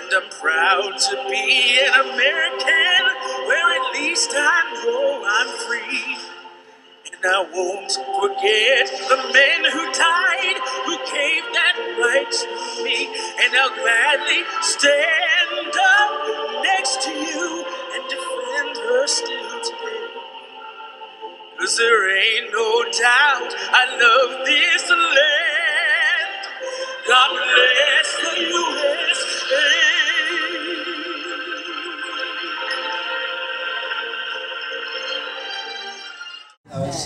And I'm proud to be an American, where at least I know I'm free. And I won't forget the men who died, who gave that right to me. And I'll gladly stand up next to you and defend her still today. 'Cause there ain't no doubt I love this land. God bless the USA.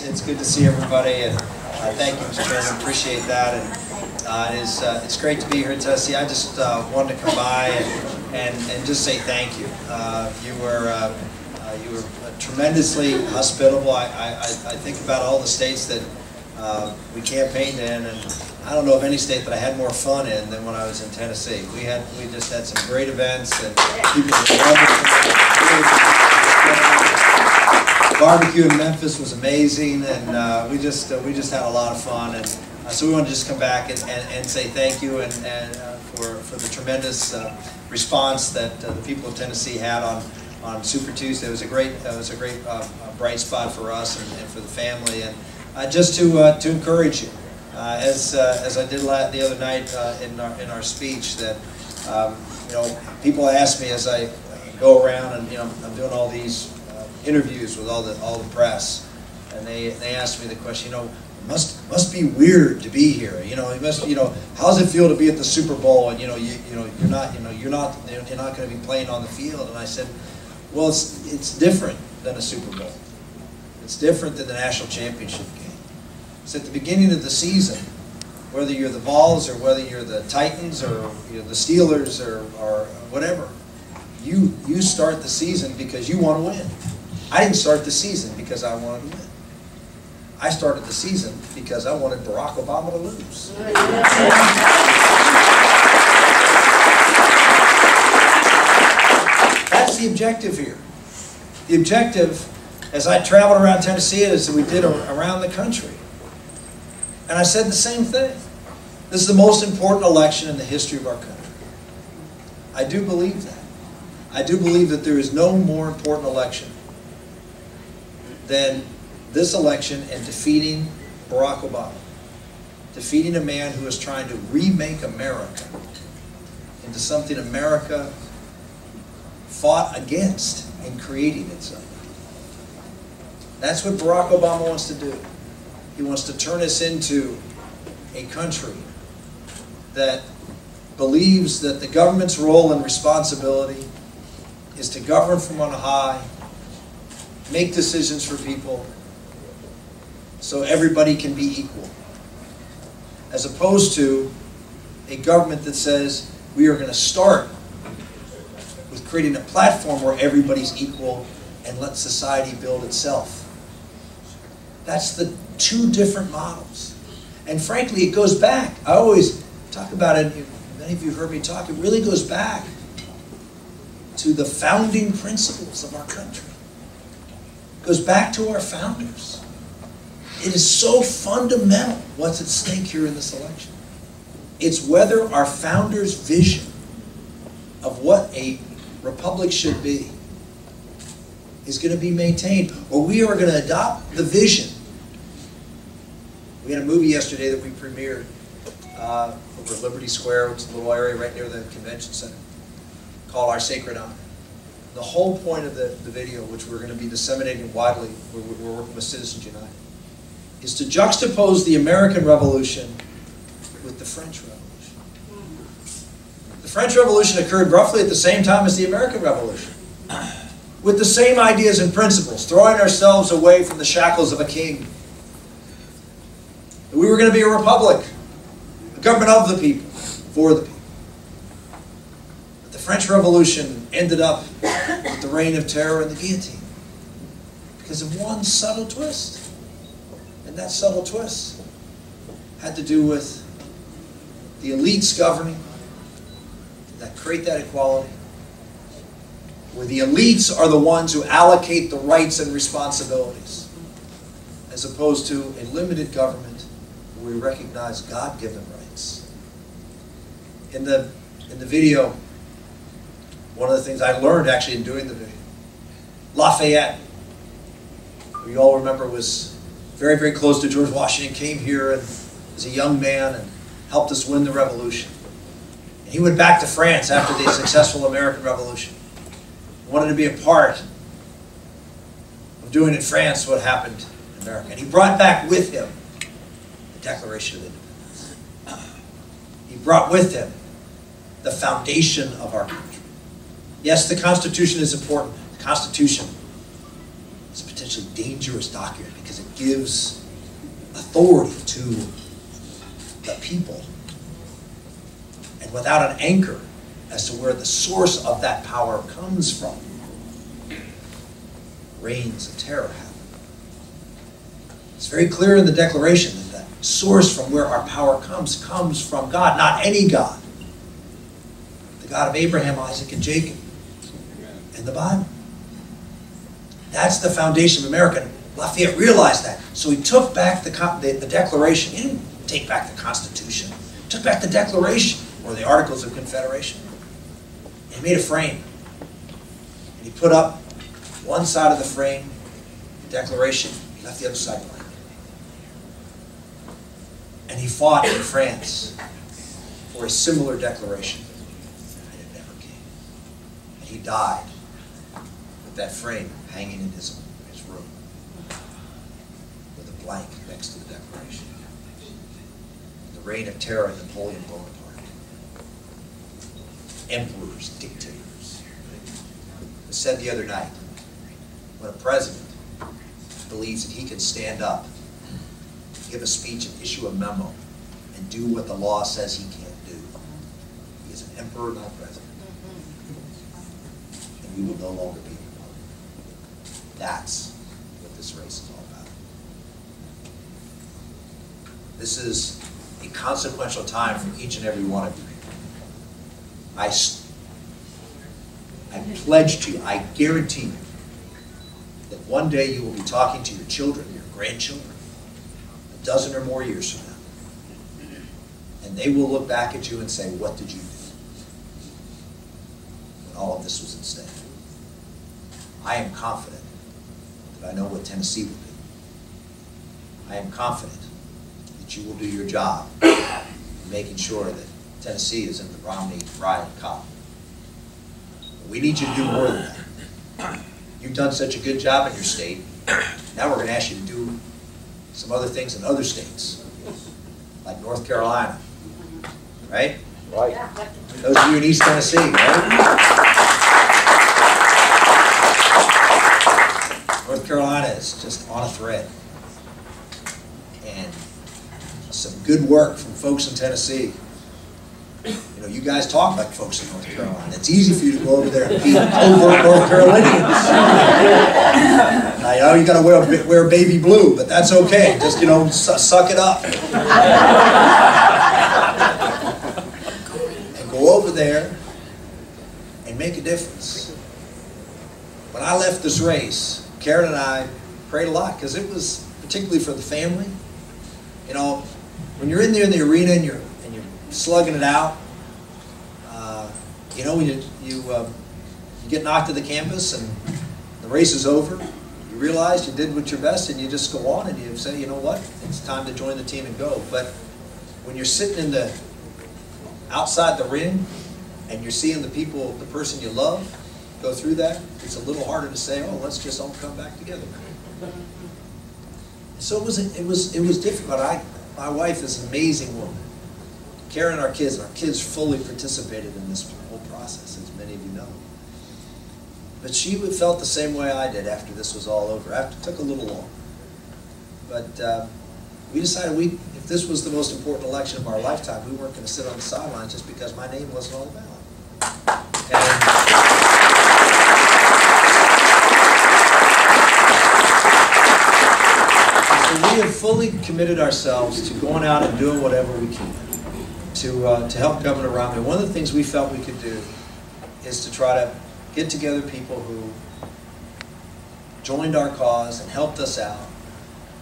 It's good to see everybody, and thank you, Mr. Chairman. Appreciate that, and it's great to be here in Tennessee. I just wanted to come by and just say thank you. You were tremendously hospitable. I think about all the states that we campaigned in, and I don't know of any state that I had more fun in than when I was in Tennessee. We just had some great events, and people were wonderful. Barbecue in Memphis was amazing, and we just had a lot of fun, and so we want to just come back and say thank you and for the tremendous response that the people of Tennessee had on Super Tuesday. It was a great bright spot for us and for the family, and just to encourage you, as I did the other night in our speech, that people ask me as I go around, and I'm doing all these interviews with all the press, and they asked me the question, it must be weird to be here. It must, how does it feel to be at the Super Bowl, and you're not going to be playing on the field? And I said, well, it's different than a Super Bowl. It's different than the national championship game. It's at the beginning of the season, whether you're the Vols or whether you're the Titans or the Steelers or whatever, you start the season because you want to win. I didn't start the season because I wanted to win. I started the season because I wanted Barack Obama to lose. That's the objective here. The objective, as I traveled around Tennessee, as we did around the country, and I said the same thing. This is the most important election in the history of our country. I do believe that. I do believe that there is no more important election than this election and defeating Barack Obama. Defeating a man who is trying to remake America into something America fought against in creating itself. That's what Barack Obama wants to do. He wants to turn us into a country that believes that the government's role and responsibility is to govern from on high, make decisions for people so everybody can be equal, as opposed to a government that says we are going to start with creating a platform where everybody's equal and let society build itself. That's the two different models. And frankly, it goes back. I always talk about it, many of you heard me talk, it really goes back to the founding principles of our country. It goes back to our founders. It is so fundamental what's at stake here in this election. It's whether our founders' vision of what a republic should be is going to be maintained, or we are going to adopt the vision. We had a movie yesterday that we premiered over at Liberty Square, which is a little area right near the convention center, called Our Sacred Honor. The whole point of the video, which we're going to be disseminating widely, we're working with Citizens United, is to juxtapose the American Revolution with the French Revolution. The French Revolution occurred roughly at the same time as the American Revolution, with the same ideas and principles, throwing ourselves away from the shackles of a king. We were going to be a republic, a government of the people, for the people. But the French Revolution ended up with the reign of terror and the guillotine because of one subtle twist. And that subtle twist had to do with the elites governing that create that equality, where the elites are the ones who allocate the rights and responsibilities, as opposed to a limited government where we recognize God-given rights. In the video, One of the things I learned actually in doing the video, Lafayette, who you all remember was very, very close to George Washington, came here and as a young man and helped us win the revolution. And he went back to France after the successful American Revolution. He wanted to be a part of doing in France what happened in America. And he brought back with him the Declaration of Independence. He brought with him the foundation of our country. Yes, the Constitution is important. The Constitution is a potentially dangerous document because it gives authority to the people. And without an anchor as to where the source of that power comes from, reigns of terror happen. It's very clear in the Declaration that the source from where our power comes from God, not any God. The God of Abraham, Isaac, and Jacob in the Bible. That's the foundation of America. Lafayette realized that. So he took back the Declaration. He didn't take back the Constitution. He took back the Declaration, or the Articles of Confederation. And he made a frame. And he put up one side of the frame, the Declaration. He left the other side blank. And he fought in France for a similar declaration. And it never came. And he died with that frame hanging in his room with a blank next to the Declaration. The reign of terror of Napoleon Bonaparte. Emperors, dictators. I said the other night, when a president believes that he can stand up, give a speech and issue a memo and do what the law says he can't do, he is an emperor, not a president. And we will no longer be. That's what this race is all about. This is a consequential time for each and every one of you. I pledge to you, I guarantee you, that one day you will be talking to your children, your grandchildren, a dozen or more years from now. And they will look back at you and say, what did you do when all of this was at stake? I am confident that I know what Tennessee will do. I am confident that you will do your job in making sure that Tennessee is in the Romney-Ryan column. We need you to do more than that. You've done such a good job in your state. Now we're going to ask you to do some other things in other states, like North Carolina, right? Right. Those of you in East Tennessee, right? North Carolina is just on a thread. And some good work from folks in Tennessee. You know, you guys talk like folks in North Carolina. It's easy for you to go over there and beat overt North Carolinians. I know you got to wear baby blue, but that's okay. Just, you know, suck it up. And go over there and make a difference. When I left this race, Karen and I prayed a lot because it was particularly for the family. You know, when you're in there in the arena and you're slugging it out, you know, when you get knocked to the campus and the race is over, you realize you did what your best and you just go on and you say, you know what, it's time to join the team and go. But when you're sitting in the outside the ring and you're seeing the people, the person you love go through that, it's a little harder to say, oh, let's just all come back together. So it was difficult. My wife is an amazing woman. Karen and our kids fully participated in this whole process, as many of you know. But she felt the same way I did after this was all over. It took a little long. But we decided if this was the most important election of our lifetime, we weren't going to sit on the sidelines just because my name wasn't on the ballot. So we have fully committed ourselves to going out and doing whatever we can to help Governor Romney. One of the things we felt we could do is to try to get together people who joined our cause and helped us out,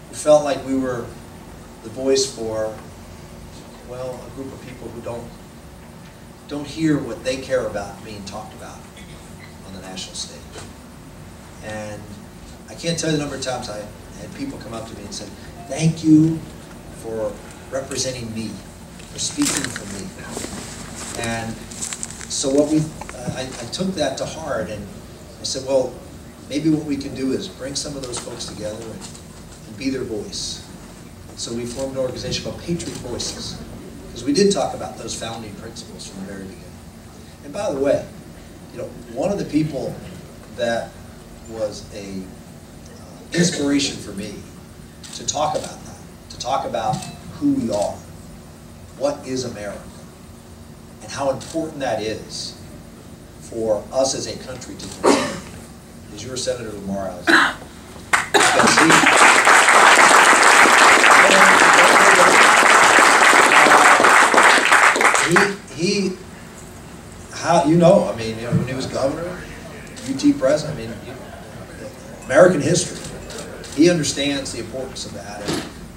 who felt like we were the voice for, well, a group of people who don't don't hear what they care about being talked about on the national stage. And I can't tell you the number of times I had people come up to me and say, thank you for representing me, for speaking for me. And so I took that to heart, and I said, well, maybe what we can do is bring some of those folks together and be their voice. So we formed an organization called Patriot Voices, because we did talk about those founding principles from the very beginning. And by the way, one of the people that was a inspiration for me to talk about that, to talk about who we are, what is America, and how important that is for us as a country to continue, is your Senator Lamar Alexander. When he was governor, UT president, American history, he understands the importance of that,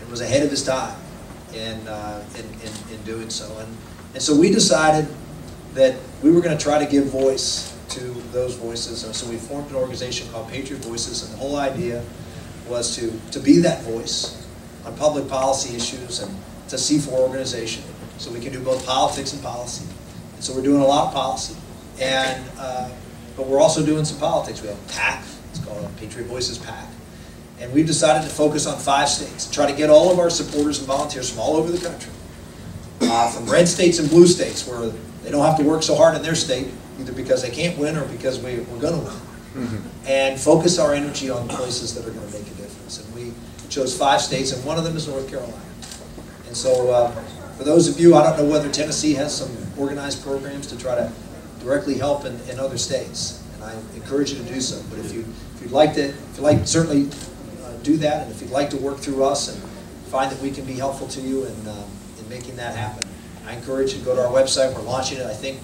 and was ahead of his time in doing so. And so we decided that we were going to try to give voice to those voices, and so we formed an organization called Patriot Voices, and the whole idea was to be that voice on public policy issues, and it's a C4 organization, so we can do both politics and policy. And so we're doing a lot of policy, and but we're also doing some politics. We have a PAC, it's called Patriot Voices PAC, and we've decided to focus on 5 states, try to get all of our supporters and volunteers from all over the country, from red states and blue states, where they don't have to work so hard in their state, either because they can't win or because we're going to win, and focus our energy on places that are going to make a difference. And we chose 5 states, and one of them is North Carolina. And so for those of you, I don't know whether Tennessee has some organized programs to try to directly help in other states, and I encourage you to do so. But if you'd like to, certainly do that, and if you'd like to work through us and find that we can be helpful to you in making that happen, I encourage you to go to our website. We're launching it, I think,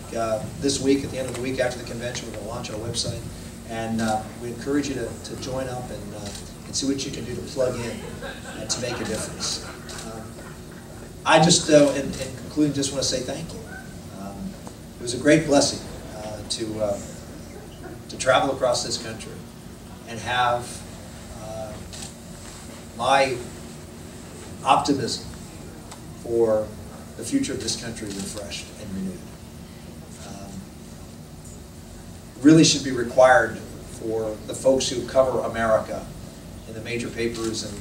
this week, at the end of the week after the convention, we're going to launch our website. And we encourage you to join up and see what you can do to plug in to make a difference. I just, in concluding, just want to say thank you. It was a great blessing to travel across this country and have my optimism for the future of this country refreshed and renewed. Really should be required for the folks who cover America in the major papers and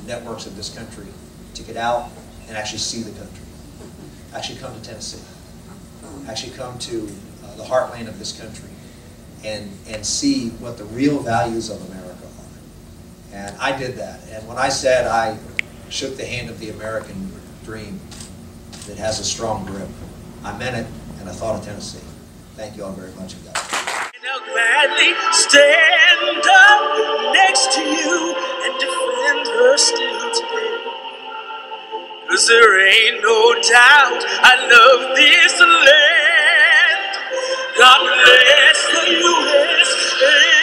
networks of this country to get out and actually see the country, actually come to Tennessee, actually come to the heartland of this country and see what the real values of America are. And I did that. And when I said I shook the hand of the American dream that has a strong grip, I meant it, and I thought of Tennessee. Thank you all very much. And I'll gladly stand up next to you and defend her still today. 'Cause there ain't no doubt I love this land. God bless the USA.